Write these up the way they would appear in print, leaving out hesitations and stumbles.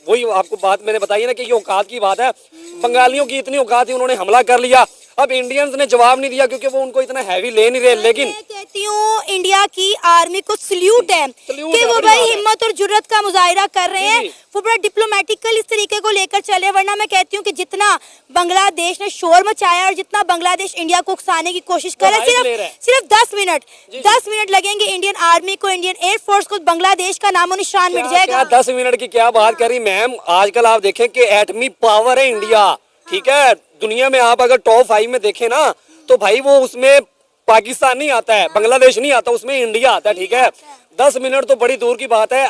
वही आपको बात मैंने बताई ना कि ये औकात की बात है। बंगालियों की इतनी औकात थी, उन्होंने हमला कर लिया। अब इंडियंस ने जवाब नहीं दिया क्योंकि वो उनको इतना हैवी ले नहीं रहे। लेकिन मैं कहती हूँ इंडिया की आर्मी को सल्यूट है कि वो भाई हिम्मत और जुर्रत का मुजाहिरा कर रहे हैं। वो बड़ा डिप्लोमेटिकल इस तरीके को लेकर चले, वरना मैं कहती हूँ कि जितना बांग्लादेश ने शोर मचाया और जितना बांग्लादेश इंडिया को उकसाने की कोशिश कर रहा है, सिर्फ 10 मिनट लगेंगे इंडियन आर्मी को, इंडियन एयरफोर्स को, बांग्लादेश का नामो निशान मिट जाएगा। 10 मिनट की क्या बात करी मैम। आजकल आप देखें कि एटमी पावर है इंडिया, ठीक है। दुनिया में आप अगर टॉप 5 में देखें ना तो भाई वो उसमें पाकिस्तान नहीं आता है, बांग्लादेश नहीं आता, उसमें इंडिया आता है, ठीक है। 10 मिनट तो बड़ी दूर की बात है।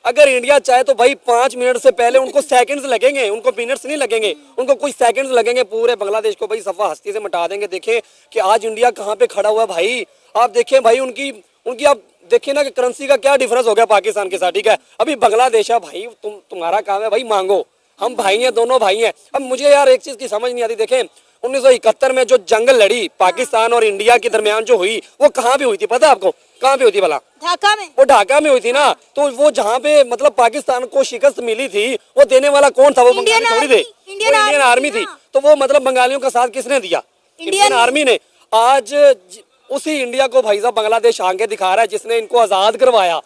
अगर इंडिया चाहे तो भाई 5 मिनट से पहले उनको सेकंड्स लगेंगे, उनको मिनट्स नहीं लगेंगे, उनको कुछ सेकंड्स लगेंगे, पूरे बांग्लादेश को भाई सफा हस्ती से मिटा देंगे। देखें कि आज इंडिया कहाँ पे खड़ा हुआ है भाई। आप देखें भाई उनकी आप देखिए ना कि करेंसी का क्या डिफरेंस हो गया पाकिस्तान के साथ, ठीक है। अभी बांग्लादेश है भाई, तुम्हारा काम है भाई मांगो, हम भाई हैं, दोनों भाई हैं। अब मुझे यार एक चीज की समझ नहीं आती। देखें 1971 में जो जंग लड़ी पाकिस्तान और इंडिया के दरमियान जो हुई, वो कहाँ पे हुई थी पता है आपको? कहाँ पे हुई थी भला? ढाका में। वो ढाका में हुई थी ना। तो वो जहाँ पे मतलब पाकिस्तान को शिकस्त मिली थी, वो देने वाला कौन था? वो बंगाली थोड़ी थे, इंडियन आर्मी थी। तो वो मतलब बंगालियों का साथ किसने दिया? इंडियन आर्मी ने। आज उसी इंडिया को भाई साहब बांग्लादेश आगे दिखा रहा है जिसने इनको आजाद करवाया,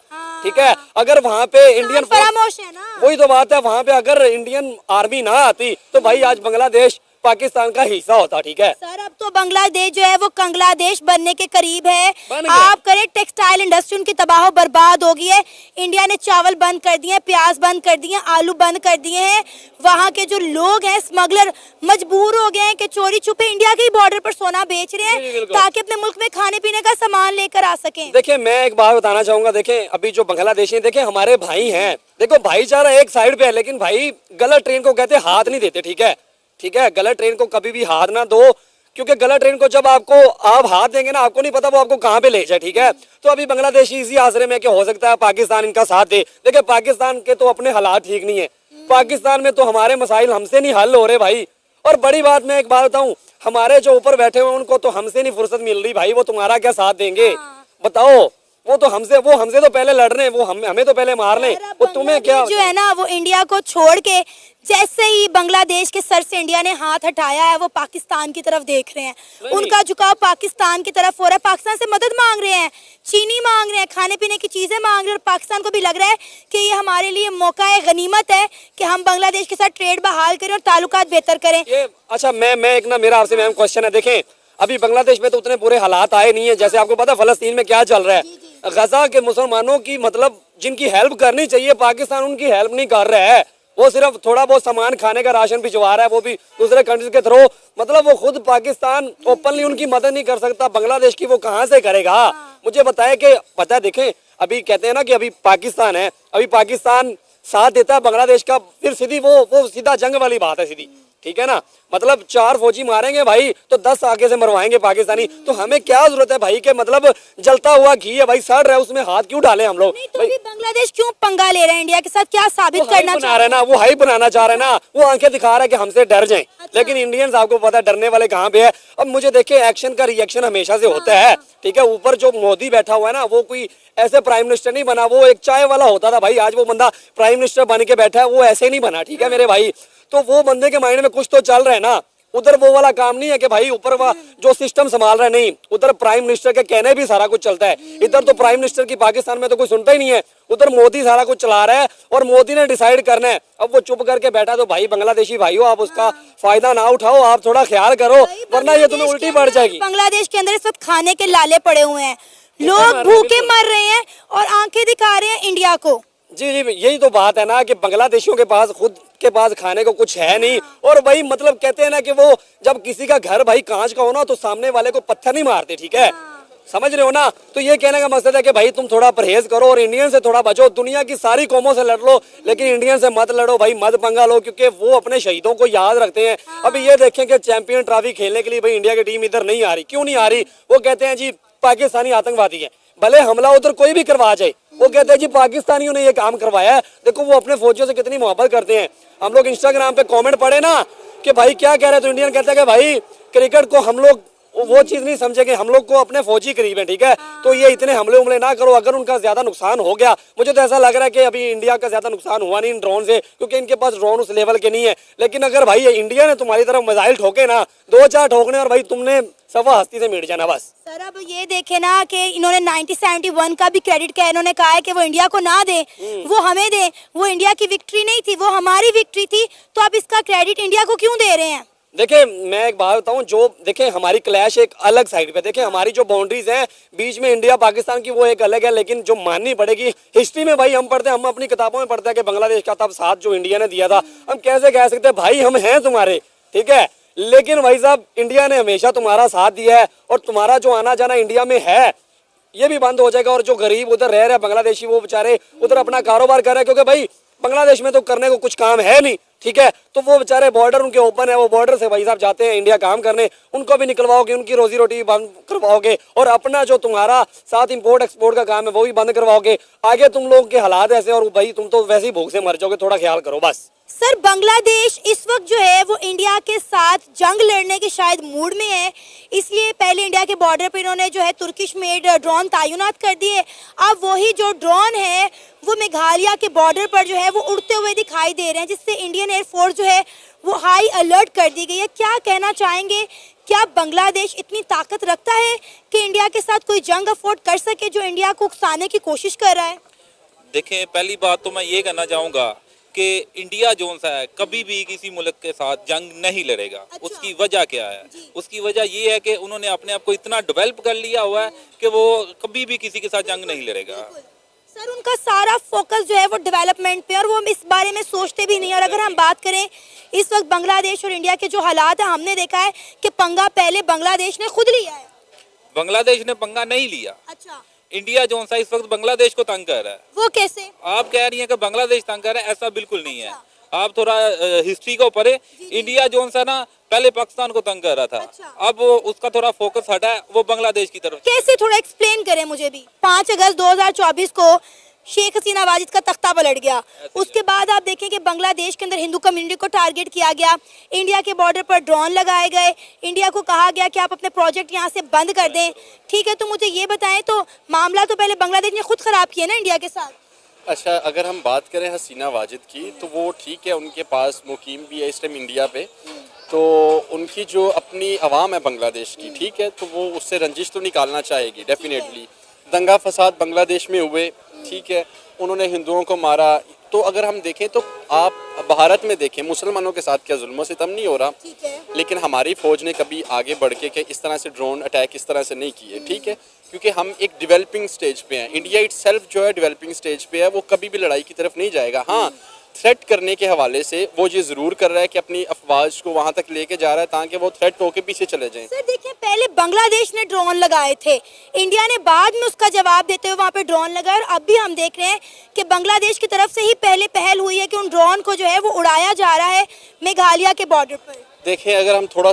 ठीक है। अगर वहाँ पे इंडियन फरामोश है ना, वही तो बात है, वहाँ पे अगर इंडियन आर्मी ना आती तो भाई आज बांग्लादेश पाकिस्तान का हिस्सा होता, ठीक है। सर अब तो बांग्लादेश जो है वो कंग्लादेश बनने के करीब है। आप करें, टेक्सटाइल इंडस्ट्री उनकी तबाह बर्बाद हो गई है। इंडिया ने चावल बंद कर दिए, प्याज बंद कर दिए, आलू बंद कर दिए हैं। वहाँ के जो लोग हैं स्मगलर मजबूर हो गए हैं कि चोरी छुपे इंडिया के बॉर्डर पर सोना बेच रहे हैं ताकि अपने मुल्क में खाने पीने का सामान लेकर आ सकें। देखिए मैं एक बात बताना चाहूंगा। देखें अभी जो बांग्लादेशी देखे हमारे भाई हैं, देखो भाईचारा एक साइड पे है, लेकिन भाई गलत ट्रेन को कहते हाथ नहीं देते, ठीक है, ठीक है। गलत ट्रेन को कभी भी हाथ ना दो, क्योंकि गलत ट्रेन को जब आप हाथ देंगे ना, आपको नहीं पता वो आपको कहाँ पे ले जाए, ठीक है। तो अभी बांग्लादेशी इसी आसरे में कि हो सकता है पाकिस्तान इनका साथ दे। देखिए पाकिस्तान के तो अपने हालात ठीक नहीं है, पाकिस्तान में तो हमारे मसाइल हमसे नहीं हल हो रहे भाई। और बड़ी बात मैं एक बात बताऊं, हमारे जो ऊपर बैठे हुए उनको तो हमसे नहीं फुर्सत मिल रही भाई। वो तुम्हारा क्या साथ देंगे बताओ? वो हमसे तो पहले लड़ रहे हैं, वो हमें तो पहले मार रहे हैं। वो तुम्हें क्या जो है ना, वो इंडिया को छोड़ के जैसे ही बांग्लादेश के सर से इंडिया ने हाथ हटाया है, वो पाकिस्तान की तरफ देख रहे हैं। उनका झुकाव पाकिस्तान की तरफ हो रहा है, पाकिस्तान से मदद मांग रहे हैं, चीनी मांग रहे हैं, खाने पीने की चीजें मांग रहे हैं। और पाकिस्तान को भी लग रहा है कि ये हमारे लिए मौका है, गनीमत है कि हम बांग्लादेश के साथ ट्रेड बहाल करें और ताल्लुकात बेहतर करें। अच्छा मैं एक ना मेरा आपसे मैम क्वेश्चन है। देखें अभी बांग्लादेश में तो उतने बुरे हालात आए नहीं है, जैसे आपको पता फलस्तीन में क्या चल रहा है। गजा के मुसलमानों की मतलब जिनकी हेल्प करनी चाहिए, पाकिस्तान उनकी हेल्प नहीं कर रहा है। वो सिर्फ थोड़ा बहुत सामान खाने का राशन भिजवा रहा है, वो भी दूसरे कंट्रीज के थ्रू। मतलब वो खुद पाकिस्तान ओपनली उनकी मदद नहीं कर सकता, बांग्लादेश की वो कहाँ से करेगा? मुझे बताए कि पता है, देखें अभी कहते हैं ना कि अभी पाकिस्तान है, अभी पाकिस्तान साथ देता है बांग्लादेश का, फिर सीधी वो सीधा जंग वाली बात है सीधी, ठीक है ना। मतलब 4 फौजी मारेंगे भाई तो 10 आगे से मरवाएंगे पाकिस्तानी। तो हमें क्या जरूरत है भाई के मतलब जलता हुआ घी है भाई, सड़ रहा है, उसमें हाथ क्यों डालें हम लोग? तो बांग्लादेश क्यों पंगा ले रहा है इंडिया के साथ? क्या साबित करना चाह रहा है ना? वो हाई बनाना चाह रहे हैं ना, वो आंखें दिखा रहा है कि हमसे डर जाएं। लेकिन इंडियंस आपको पता है डरने वाले कहाँ पे है। अब मुझे देखिए एक्शन का रिएक्शन हमेशा से होता है, ठीक है। ऊपर जो मोदी बैठा हुआ है ना, वो कोई ऐसे प्राइम मिनिस्टर नहीं बना, वो एक चाय वाला होता था भाई। आज वो बंदा प्राइम मिनिस्टर बन के बैठा है, वो ऐसे नहीं बना, ठीक है मेरे भाई। तो वो बंदे के माइंड में कुछ तो चल रहा है ना। उधर वो वाला काम नहीं है कि भाई ऊपर जो सिस्टम संभाल रहा है, नहीं, उधर प्राइम मिनिस्टर के कहने भी सारा कुछ चलता है। इधर तो प्राइम मिनिस्टर की पाकिस्तान में तो कोई सुनता ही नहीं है, उधर मोदी सारा कुछ चला रहा है और मोदी ने डिसाइड करना है। अब वो चुप करके बैठा, तो भाई बांग्लादेशी भाइयों आप उसका फायदा ना उठाओ, आप थोड़ा ख्याल करो, वरना ये तुम्हें उल्टी पड़ जाएगी। बांग्लादेश के अंदर इस वक्त खाने के लाले पड़े हुए हैं, लोग भूखे मर रहे हैं और आंखें दिखा रहे हैं इंडिया को। जी यही तो बात है ना कि बांग्लादेशियों के पास खुद के पास खाने को कुछ है नहीं। और भाई मतलब कहते हैं ना कि वो जब किसी का घर भाई कांच का हो ना, तो सामने वाले को पत्थर नहीं मारते, ठीक है, समझ रहे हो ना। तो ये कहने का मकसद है कि भाई तुम थोड़ा परहेज करो और इंडियन से थोड़ा बचो। दुनिया की सारी कौमों से लड़ लो, लेकिन इंडियन से मत लड़ो भाई, मत पंगा लो, क्योंकि वो अपने शहीदों को याद रखते हैं। अभी ये देखें कि चैंपियन ट्रॉफी खेलने के लिए भाई इंडिया की टीम इधर नहीं आ रही। क्यों नहीं आ रही? वो कहते हैं जी पाकिस्तानी आतंकवादी है, भले हमला उधर कोई भी करवा जाए, वो कहते हैं जी पाकिस्तानियों ने ये काम करवाया है। देखो वो अपने फौजियों से कितनी मोहब्बत करते हैं। हम लोग इंस्टाग्राम पे कमेंट पढ़े ना कि भाई क्या कह रहे हैं, तो इंडियन कहते हैं कि भाई क्रिकेट को हम लोग वो चीज नहीं समझे कि हम लोग को अपने फौजी करीब है, ठीक है, तो ये इतने हमले ना करो। अगर उनका ज्यादा नुकसान हो गया, मुझे तो ऐसा लग रहा है कि अभी इंडिया का ज्यादा नुकसान हुआ नहीं इन ड्रोन से, क्योंकि इनके पास ड्रोन उस लेवल के नहीं है। लेकिन अगर भाई इंडिया ने तुम्हारी तरफ मिसाइल ठोके ना, 2-4 ठोकने और भाई तुमने सवा हस्ती से मिट जाना बस। सर अब ये देखे ना कि इन्होंने 1971 का भी क्रेडिट किया, इन्होंने कहा है कि वो इंडिया को ना दे, वो हमें दे, वो इंडिया की विक्ट्री नहीं थी, वो हमारी विक्ट्री थी, तो आप इसका क्रेडिट इंडिया को क्यों दे रहे हैं? देखिए मैं एक बात बताऊं, जो देखें हमारी क्लैश एक अलग साइड पे, देखें हमारी जो बाउंड्रीज हैं बीच में इंडिया पाकिस्तान की, वो एक अलग है, लेकिन जो माननी पड़ेगी हिस्ट्री में भाई हम पढ़ते हैं, हम अपनी किताबों में पढ़ते हैं कि बांग्लादेश का तब साथ जो इंडिया ने दिया था, हम कैसे कह सकते हैं भाई हम हैं तुम्हारे, ठीक है, लेकिन भाई साहब इंडिया ने हमेशा तुम्हारा साथ दिया है और तुम्हारा जो आना जाना इंडिया में है ये भी बंद हो जाएगा। और जो गरीब उधर रह रहे हैं बांग्लादेशी, वो बेचारे उधर अपना कारोबार कर रहे हैं, क्योंकि भाई बांग्लादेश में तो करने को कुछ काम है नहीं, ठीक है, तो वो बेचारे बॉर्डर उनके ओपन है, वो बॉर्डर से भाई साहब जाते हैं इंडिया काम करने, उनको भी निकलवाओगे, उनकी रोजी रोटी बंद करवाओगे और अपना जो तुम्हारा साथ इंपोर्ट एक्सपोर्ट का काम है वो भी बंद करवाओगे। आगे तुम लोग के हालात ऐसे, और भाई तुम तो वैसे ही भूख से मर जाओगे, थोड़ा ख्याल करो बस। सर बांग्लादेश इस वक्त जो है वो इंडिया के साथ जंग लड़ने के शायद मूड में है, इसलिए पहले इंडिया के बॉर्डर पर इन्होंने जो है तुर्किश मेड ड्रोन तैनात कर दिए। अब वही जो ड्रोन है वो मेघालय के बॉर्डर पर जो है वो उड़ते हुए दिखाई दे रहे हैं, जिससे इंडियन एयरफोर्स जो है वो हाई अलर्ट कर दी गई है। क्या कहना चाहेंगे, क्या बांग्लादेश इतनी ताकत रखता है कि इंडिया के साथ कोई जंग अफोर्ड कर सके जो इंडिया को उकसाने की कोशिश कर रहा है? देखें, पहली बात तो मैं ये कहना चाहूँगा कि इंडिया जो सा है कभी भी किसी मुल्क के साथ जंग नहीं लड़ेगा। अच्छा। उसकी वजह क्या है? उसकी वजह ये है कि उन्होंने अपने आप को इतना डेवलप कर लिया हुआ है कि वो कभी भी किसी के साथ जंग नहीं लड़ेगा। सर उनका सारा फोकस जो है वो डेवलपमेंट पे, और वो इस बारे में सोचते भी नहीं। और अगर हम बात करें इस वक्त बांग्लादेश और इंडिया के जो हालात है, हमने देखा है कि पंगा पहले बांग्लादेश ने खुद लिया है। बांग्लादेश ने पंगा नहीं लिया। अच्छा, इंडिया जो सा इस वक्त बांग्लादेश को तंग कर रहा है। वो कैसे? आप कह रही हैं कि बांग्लादेश तंग कर रहा है, ऐसा बिल्कुल नहीं है। आप थोड़ा हिस्ट्री को पढ़े। इंडिया जो सा ना पहले पाकिस्तान को तंग कर रहा था। अच्छा। अब उसका थोड़ा फोकस हटा है, वो बांग्लादेश की तरफ। कैसे, थोड़ा एक्सप्लेन करें मुझे भी। 5 अगस्त 2024 को शेख हसीना वाजिद का तख्ता पलट गया, उसके बाद आप देखें कि बांग्लादेश के अंदर हिंदू कम्युनिटी को टारगेट किया गया, इंडिया के बॉर्डर पर ड्रोन लगाए गए, इंडिया को कहा गया कि आप अपने प्रोजेक्ट यहाँ से बंद कर दें, ठीक है। तो मुझे ये बताएं, तो मामला तो पहले बांग्लादेश ने खुद खराब किया ना इंडिया के साथ। अच्छा, अगर हम बात करें हसीना वाजिद की, तो वो ठीक है, उनके पास मुकीम भी है इस टाइम इंडिया पे, तो उनकी जो अपनी आवाम है बांग्लादेश की, ठीक है, तो वो उससे रंजिश तो निकालना चाहेगी डेफिनेटली। दंगा फसाद बांग्लादेश में हुए, ठीक है, उन्होंने हिंदुओं को मारा, तो अगर हम देखें तो आप भारत में देखें मुसलमानों के साथ क्या जुल्म सितम नहीं हो रहा, ठीक है, लेकिन हमारी फ़ौज ने कभी आगे बढ़ के इस तरह से ड्रोन अटैक इस तरह से नहीं किए, ठीक है, क्योंकि हम एक डेवलपिंग स्टेज पे हैं। इंडिया इटसेल्फ जो है डेवलपिंग स्टेज पे है, वो कभी भी लड़ाई की तरफ नहीं जाएगा। हाँ, थ्रेट करने के हवाले से वो ये ज़रूर कर रहा है कि अपनी अफवाज को वहाँ तक लेके जा रहा है ताकि वो थ्रेट होके पीछे चले जाएं। सर देखिए, पहले बांग्लादेश ने ड्रोन लगाए थे, इंडिया ने बाद में उसका जवाब देते हुए वहाँ पे ड्रोन लगाया, और अब भी हम देख रहे हैं कि बांग्लादेश की तरफ से ही पहले पहल हुई है कि उन ड्रोन को जो है वो उड़ाया जा रहा है मेघालय के बॉर्डर पर। देखें, अगर हम थोड़ा